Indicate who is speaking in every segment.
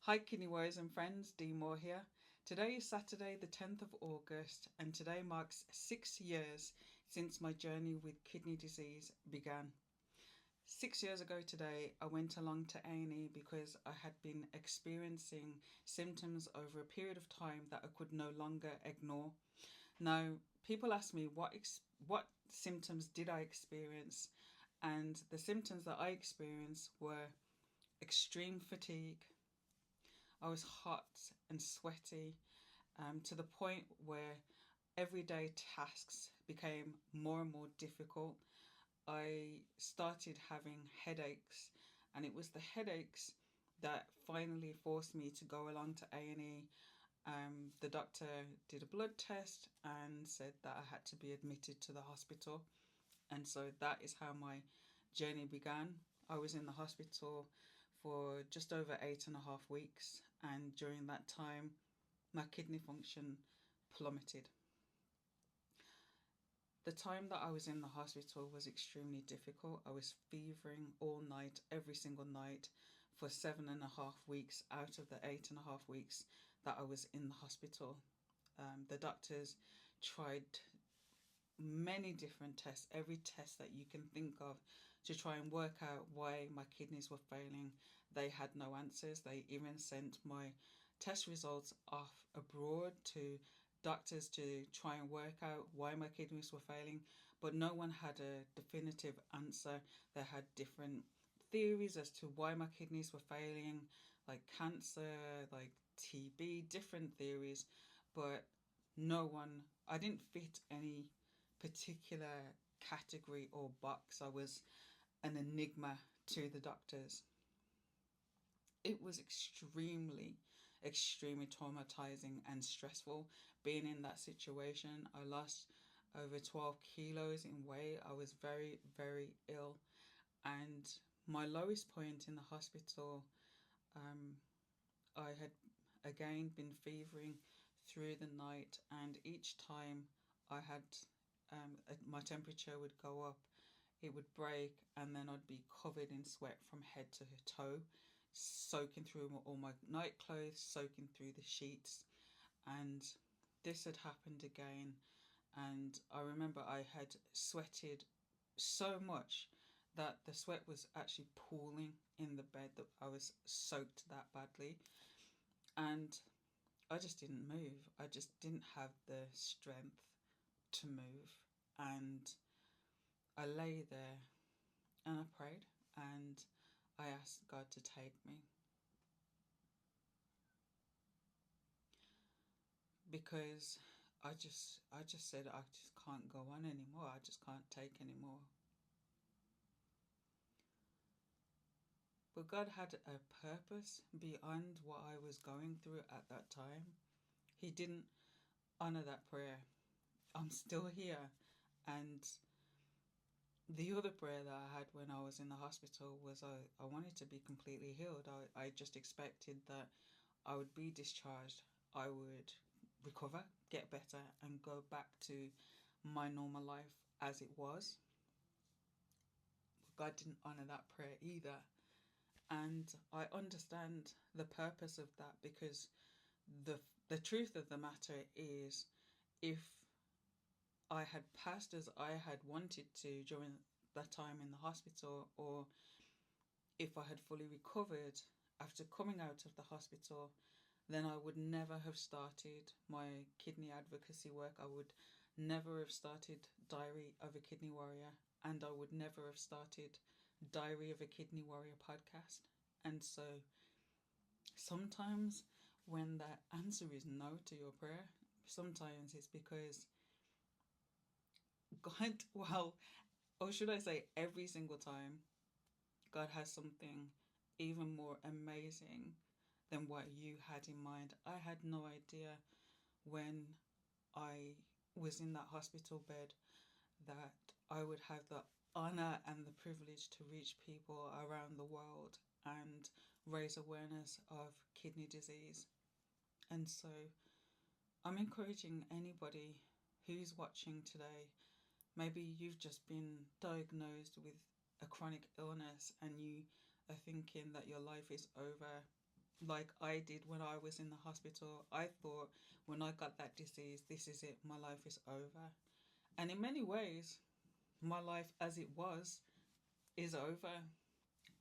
Speaker 1: Hi, Kidney Warriors and friends, Dee Moore here. Today is Saturday, the 10th of August, and today marks 6 years since my journey with kidney disease began. 6 years ago today, I went along to A&E because I had been experiencing symptoms over a period of time that I could no longer ignore. Now, people ask me what symptoms did I experience, and the symptoms that I experienced were extreme fatigue. I was hot and sweaty, to the point where everyday tasks became more and more difficult. I started having headaches, and it was the headaches that finally forced me to go along to A&E. The doctor did a blood test and said that I had to be admitted to the hospital, and so that is how my journey began. I was in the hospital for just over 8.5 weeks, and during that time, my kidney function plummeted. The time that I was in the hospital was extremely difficult. I was fevering all night, every single night, for 7.5 weeks out of the 8.5 weeks that I was in the hospital. The doctors tried many different tests, every test that you can think of, to try and work out why my kidneys were failing. They had no answers. They even sent my test results off abroad to doctors to try and work out why my kidneys were failing, but no one had a definitive answer. They had different theories as to why my kidneys were failing, like cancer, like TB, different theories, but I didn't fit any particular category or box. I was an enigma to the doctors. It was extremely traumatizing and stressful being in that situation. I lost over 12 kilos in weight. I was very, very ill. And my lowest point in the hospital, I had again been fevering through the night, and each time I had my temperature would go up, it would break, and then I'd be covered in sweat from head to toe, soaking through all my night clothes, soaking through the sheets. And this had happened again. And I remember I had sweated so much that the sweat was actually pooling in the bed, that I was soaked that badly. And I just didn't move. I just didn't have the strength to move. And I lay there and I prayed, and I asked God to take me, because I just said I just can't go on anymore. I just can't take anymore. But God had a purpose beyond what I was going through at that time. He didn't honor that prayer. I'm still here. And the other prayer that I had when I was in the hospital was I wanted to be completely healed. I just expected that I would be discharged, I would recover, get better, and go back to my normal life as it was. But God didn't honor that prayer either. And I understand the purpose of that, because the truth of the matter is, if I had passed as I had wanted to during that time in the hospital, or if I had fully recovered after coming out of the hospital, then I would never have started my kidney advocacy work. I would never have started Diary of a Kidney Warrior, and I would never have started Diary of a Kidney Warrior podcast. And so sometimes when the answer is no to your prayer, sometimes it's because God, well, or should I say every single time, God has something even more amazing than what you had in mind. I had no idea when I was in that hospital bed that I would have the honor and the privilege to reach people around the world and raise awareness of kidney disease. And so I'm encouraging anybody who's watching today. Maybe you've just been diagnosed with a chronic illness and you are thinking that your life is over. like I did when I was in the hospital. I thought when I got that disease, this is it, my life is over. And in many ways, my life as it was is over.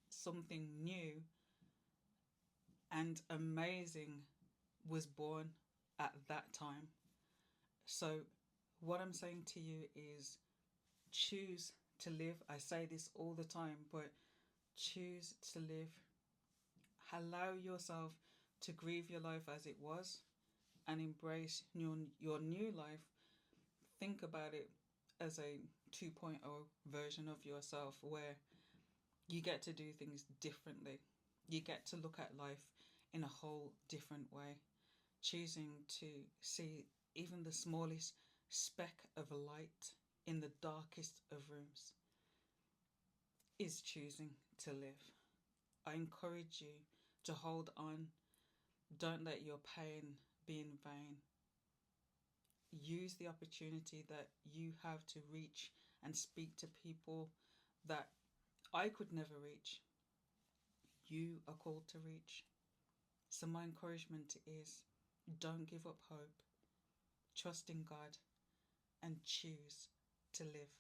Speaker 1: Something new and amazing was born at that time. So, what I'm saying to you is choose to live. I say this all the time, but choose to live. Allow yourself to grieve your life as it was and embrace your new life. Think about it as a 2.0 version of yourself where you get to do things differently. You get to look at life in a whole different way, choosing to see even the smallest speck of light in the darkest of rooms is choosing to live. I encourage you to hold on. Don't let your pain be in vain. Use the opportunity that you have to reach and speak to people that I could never reach. You are called to reach. So, my encouragement is don't give up hope, trust in God, and choose to live.